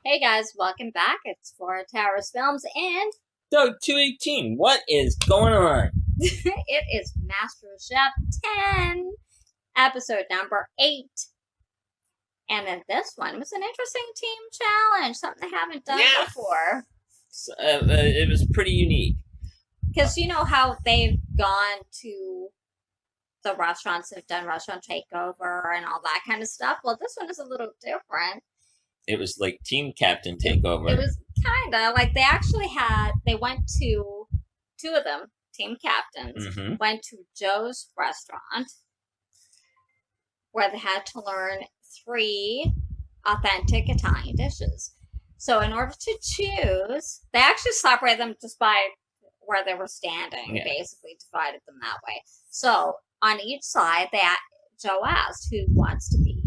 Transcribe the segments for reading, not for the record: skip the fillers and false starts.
Hey guys, welcome back. It's Four Towers Films, and Doug 218, what is going on? it is Masterchef 10, episode number 8. And then this one was an interesting team challenge, something they haven't done before. It was pretty unique. Because you know how they've gone to the restaurants, have done restaurant takeover and all that kind of stuff. Well, this one is a little different. It was like team captain takeover. It was kind of like they went to two of them, team captains, went to Joe's restaurant where they had to learn 3 authentic Italian dishes. So in order to choose, they actually separated them just by where they were standing, basically divided them that way. So on each side, Joe asked who wants to be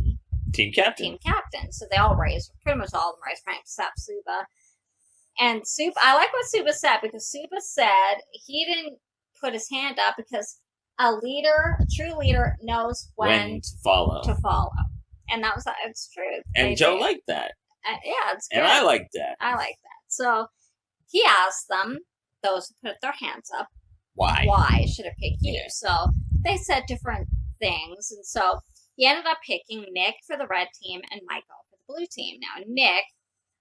team captain. So they all raised, pretty much all of them raised rank except Suba. And I like what Suba said, because Suba said he didn't put his hand up because a true leader knows when to follow. And it's true. And Joe liked that. Yeah, it's good. And I liked that. I like that. So he asked them, those who put their hands up, why should have picked you? So they said different things. And so he ended up picking Nick for the red team and Michael for the blue team. Now, Nick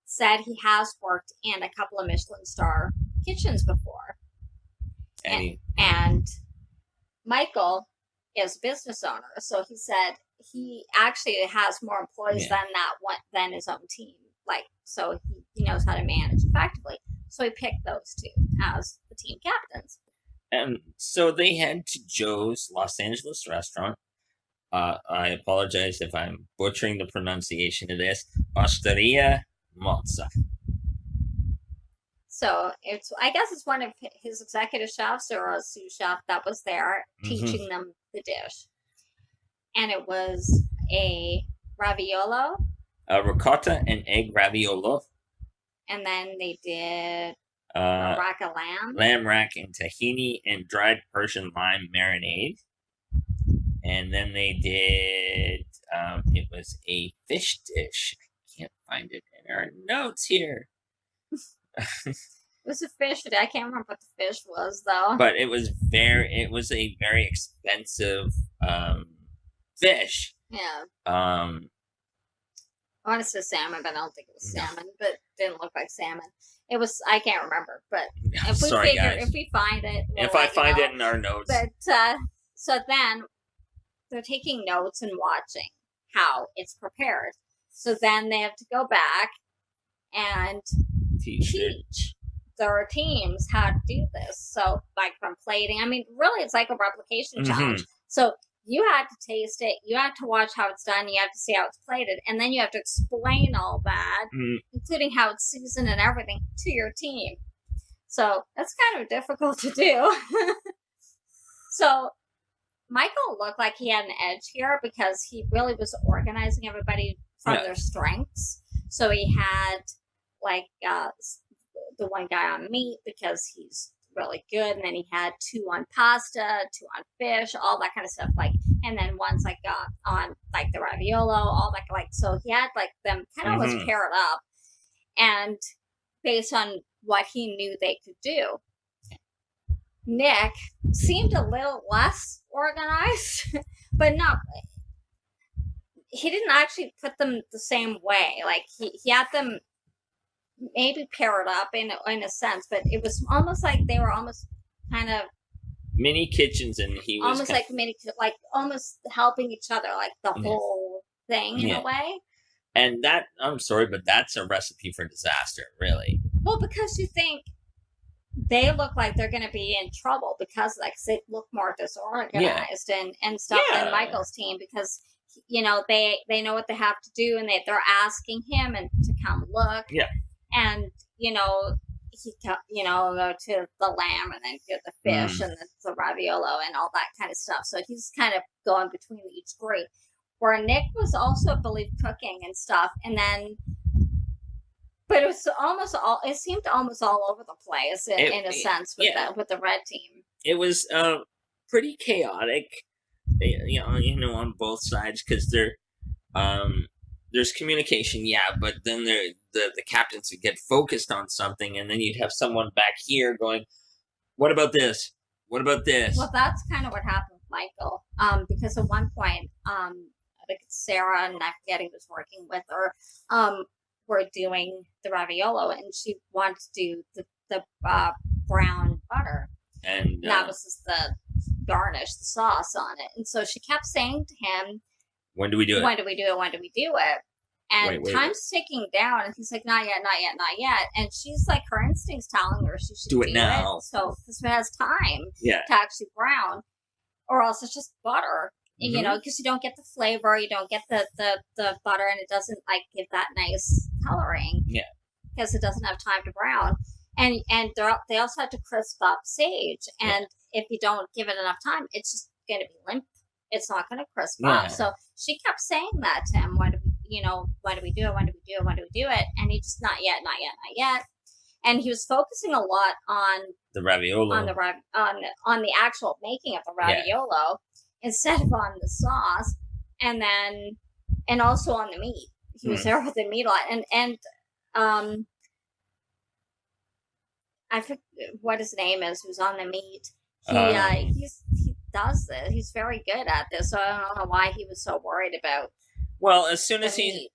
said he has worked in a couple of Michelin star kitchens before. And Michael is a business owner, so he said he actually has more employees than his own team. So he knows how to manage effectively. So he picked those two as the team captains. And so they head to Joe's Los Angeles restaurant. I apologize if I'm butchering the pronunciation of this. Osteria Mozza. So I guess it's one of his executive chefs or a sous chef that was there teaching them the dish. And it was a raviolo. A ricotta and egg raviolo. And then they did a rack of lamb. Lamb rack and tahini and dried Persian lime marinade. And then they did, it was a fish dish. I can't find it in our notes here. It was a fish dish. I can't remember what the fish was, though. But it was a very expensive fish. Yeah. I want to say salmon, but I don't think it was salmon. But it didn't look like salmon. It was, I can't remember. But if we find it, if I find it in our notes. But, so then they're taking notes and watching how it's prepared. So then they have to go back and teach their teams how to do this. So, like from plating, I mean, really, it's like a replication challenge. So you had to taste it, you had to watch how it's done, you have to see how it's plated, and then you have to explain all that, including how it's seasoned and everything, to your team. So that's kind of difficult to do. So Michael looked like he had an edge here because he really was organizing everybody from their strengths. So he had the one guy on meat because he's really good, and then he had 2 on pasta, 2 on fish, all that kind of stuff. And then one's on the raviolo, all that so he had them kind of almost paired up, and based on what he knew they could do. Nick seemed a little less organized, but not. He didn't actually put them the same way. He had them maybe paired up in a sense, but it was almost like they were almost kind of mini kitchens, and he was almost almost helping each other, the whole thing in a way. And that, I'm sorry, but that's a recipe for disaster, really. Well, because you think they look like they're going to be in trouble because they look more disorganized and stuff than Michael's team, because they know what they have to do, and they're asking him and to come look. And he go to the lamb and then get the fish and the raviolo and all that kind of stuff. So he's kind of going between each group. Where Nick was also, I believe, cooking and stuff, and then. But it seemed almost all over the place in a sense with the red team. It was pretty chaotic, on both sides, because they're there's communication, yeah, but then the captains would get focused on something, and then you'd have someone back here going, "What about this? What about this?" Well, that's kind of what happened with Michael. Because at one point, I think Sarah and I forget who was working with her, were doing the raviolo, and she wanted to do the brown butter, and that was just the garnish, the sauce on it. And so she kept saying to him, "When do we do it? When do we do it? When do we do it?" And Wait. time's ticking down, and he's like, "Not yet, not yet, not yet." And she's like, her instincts telling her she should Do it now. So this has time Yeah. to actually brown, or else it's just butter. Mhm. You know, because you don't get the flavor, you don't get the butter, and it doesn't like give that nice coloring. Yeah. Because it doesn't have time to brown. And they also have to crisp up sage, and if you don't give it enough time, it's just going to be limp. It's not going to crisp up. So she kept saying that to him. When do we do it? When do we do it? When do we do it? And he just, not yet, not yet, not yet. And he was focusing a lot on the raviolo, on the actual making of the raviolo, instead of on the sauce, and also on the meat. He was there with the meat a lot, and I forget what his name is, who's on the meat. He does this. He's very good at this. So I don't know why he was so worried about. Well, as soon as he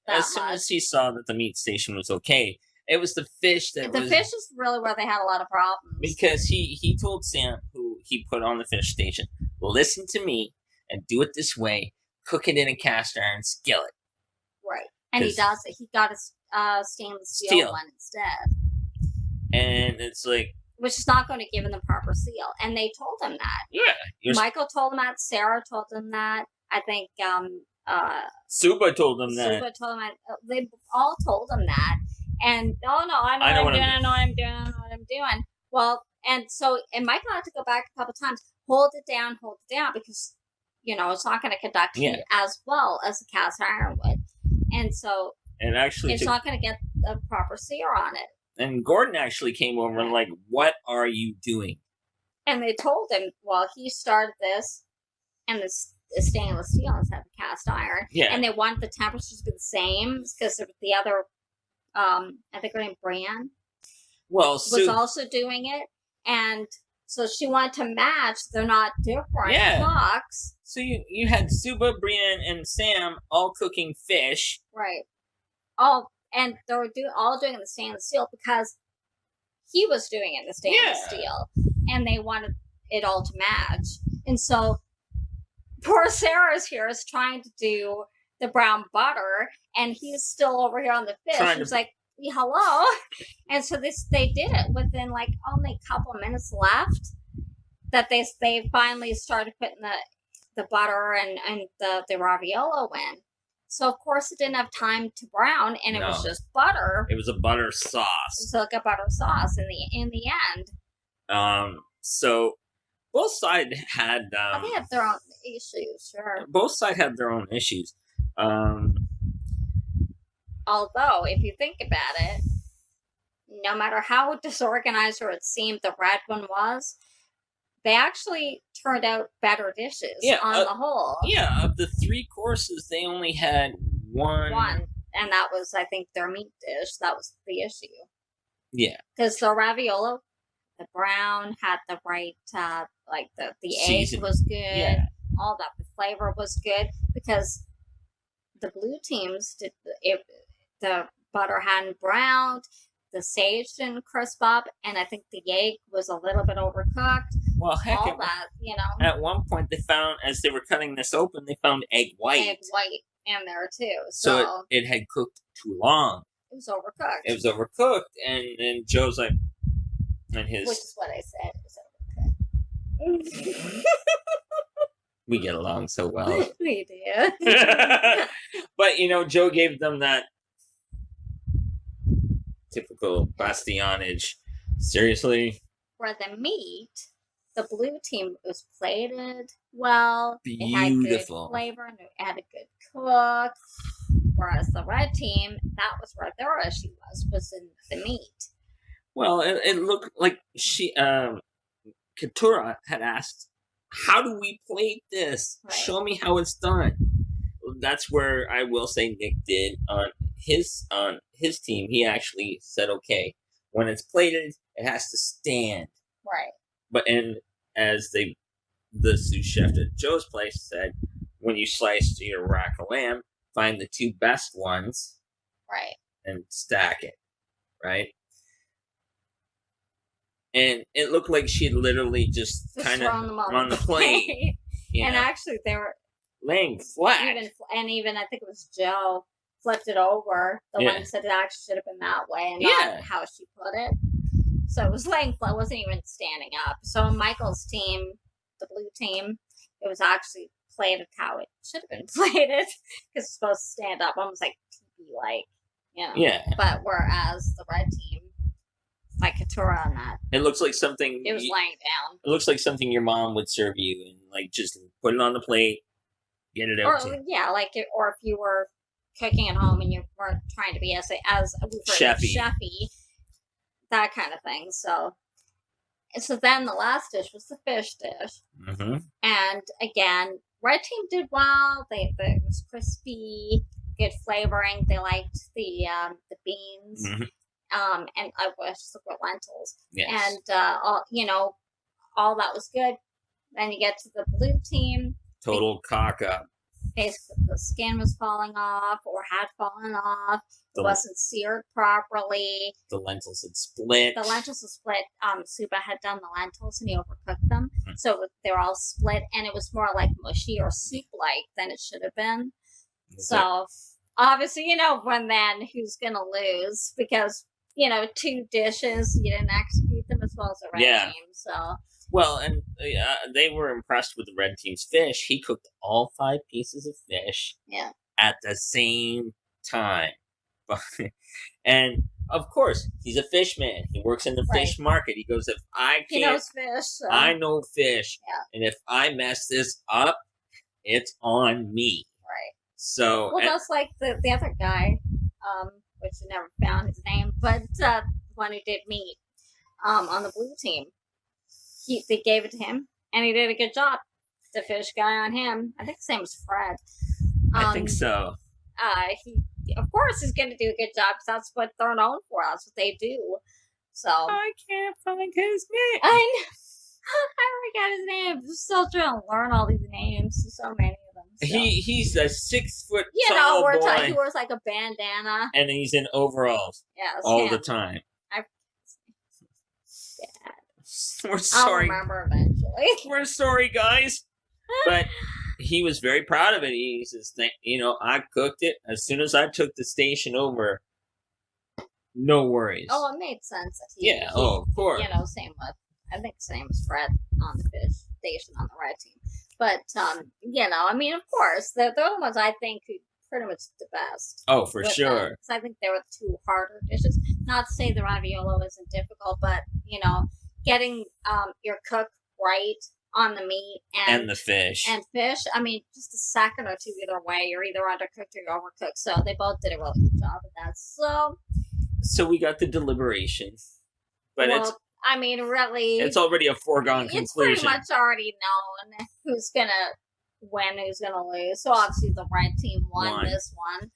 saw that the meat station was okay, it was the fish that the fish is really where they had a lot of problems. Because he told Sam, who he put on the fish station, listen to me and do it this way. Cook it in a cast iron skillet. Right, and he does it. He got a stainless steel one instead. And it's like, which is not going to give him the proper seal. And they told him that. Yeah. Michael told him that. Sarah told him that. I think Suba told him that. Suba told him that. They all told him that. And no, I know what I'm doing. Well, and Michael had to go back a couple times, hold it down, because it's not going to conduct heat as well as a cast iron would, and so actually it's not going to get the proper sear on it. And Gordon actually came over and like, what are you doing? And they told him, well, he started this, and the stainless steel instead of cast iron. Yeah. And they wanted the temperatures to be the same because the other, I think her name Brienne, was also doing it, and so she wanted to match. They're not different clocks. So you had Suba, Brienne, and Sam all cooking fish, right? And they were all doing it in the stainless steel because he was doing it in the stainless steel, and they wanted it all to match. And so poor Sarah's here is trying to do the brown butter, and he's still over here on the fish. He's like, hello. And so they did it within like only a couple of minutes left, that they finally started putting the butter and the raviolo in. So, of course, it didn't have time to brown, and it was just butter. It was a butter sauce. It was like a butter sauce in the end. So, both sides had... they had their own issues, sure. Both sides had their own issues. Although, if you think about it, no matter how disorganized or it seemed the red one was, they actually turned out better dishes on the whole. Yeah, of the 3 courses, they only had one. And that was, I think, their meat dish. That was the issue. Yeah. Because the raviolo, the brown, had the right, like the egg was good. Yeah. All that. The flavor was good. Because the blue teams, the butter hadn't browned, the sage didn't crisp up, and I think the egg was a little bit overcooked. Well, heck, at one point they found, as they were cutting this open, they found egg white. Egg white in there too. So it had cooked too long. It was overcooked. It was overcooked, and Joe's like, and his... Which is what I said. It was overcooked. We get along so well. We do. But, Joe gave them that typical bastionage. Seriously? For the meat, the blue team was plated well. Beautiful. It had good flavor and it had a good cook. Whereas the red team, that was where their issue was in the meat. Well, it looked like Katura had asked, how do we plate this? Right. Show me how it's done. that's where I will say Nick did on his team. He actually said, okay, when it's plated, it has to stand. Right. But as the sous chef at Joe's place said, when you slice your rack of lamb, find the 2 best ones, right, and stack it, right? And it looked like she had literally just kind of on the plate. And actually, they were laying flat. Even I think it was Joe flipped it over. The one who said it actually should have been that way and not how she put it. So it was laying flat. It wasn't even standing up. So Michael's team, the blue team, it was actually plated how it should have been plated because it's supposed to stand up, almost like TV-like, Yeah. But whereas the red team, like Katura on that, it looks like something. It was laying down. It looks like something your mom would serve you, and like just put it on the plate, get it out. Or if you were cooking at home and you weren't trying to be as chefy, that kind of thing. So then the last dish was the fish dish, and again, red team did well. It was crispy, good flavoring. They liked the beans, and I wish the lentils, and all that was good. Then you get to the blue team. Total cock up. Basically, the skin was falling off or had fallen off. It wasn't seared properly. The lentils had split. Suba had done the lentils and he overcooked them. So they were all split and it was more like mushy or soup-like than it should have been. So, obviously, who's going to lose because, 2 dishes, you didn't execute them as well as the red team. So... Well, and they were impressed with the red team's fish. He cooked all 5 pieces of fish at the same time. And, of course, he's a fish man. He works in the fish market. He goes, he knows fish. So. I know fish. Yeah. And if I mess this up, it's on me. Right. So... Well, that's like the other guy, which I never found his name, but the one who did meat on the blue team. They gave it to him, and he did a good job. The fish guy on him. I think his name was Fred. I think so. He, of course, is going to do a good job because that's what they're known for. That's what they do. So I can't find his name. I know. I forgot his name. I'm still trying to learn all these names. There's so many of them. So. He's a 6 foot tall boy. He wears like a bandana, and he's in overalls all the time. We're sorry. I'll remember eventually. We're sorry, guys. But he was very proud of it. He says, I cooked it. As soon as I took the station over, no worries. Oh, it made sense. Of course. I think same as Fred on the fish station on the red team. But, of course, they're the ones I think who pretty much the best. Oh, for sure. Because I think they were the 2 harder dishes. Not to say the raviolo isn't difficult, but, getting your cook right on the meat and the fish. Just a second or 2 either way. You're either undercooked or you're overcooked. So they both did a really good job of that. So we got the deliberation. But really... It's already a foregone conclusion. It's pretty much already known who's going to win, who's going to lose. So obviously the red team won this one.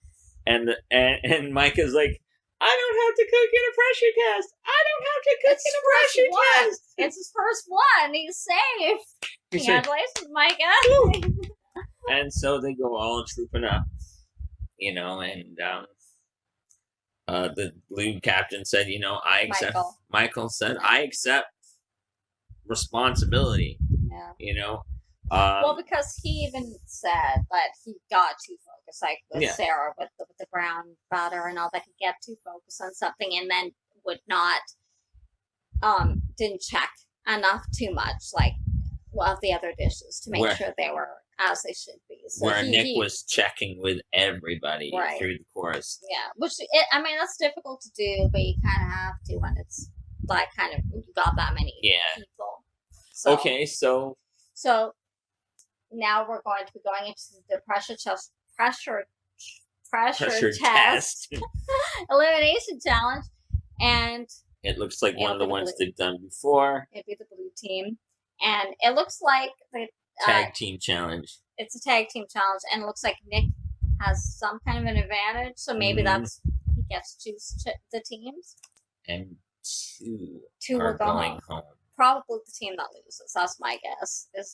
And Micah's like, I don't have to cook in a pressure test. I don't have to cook in a pressure test. It's his first one. He's safe. Congratulations, Micah. And so they go all trooping up, and the blue captain said, I accept. Michael said, I accept responsibility. Yeah. Because he even said that he got too focused, like with Sarah with the brown butter and all that. He get too focused on something and then would not, didn't check enough too much, of the other dishes to make sure they were as they should be. So where Nick was checking with everybody through the course. Yeah, which, that's difficult to do, but you kind of have to when it's you got that many people. So, okay, so now we're going to be going into the pressure test elimination challenge, and it looks like one of the ones they've done before. It'd be the blue team, and it looks like the tag team challenge. It's a tag team challenge, and it looks like Nick has some kind of an advantage. So maybe that's he gets to choose the teams. And two will are go going home. home. Probably the team that loses. That's my guess. Is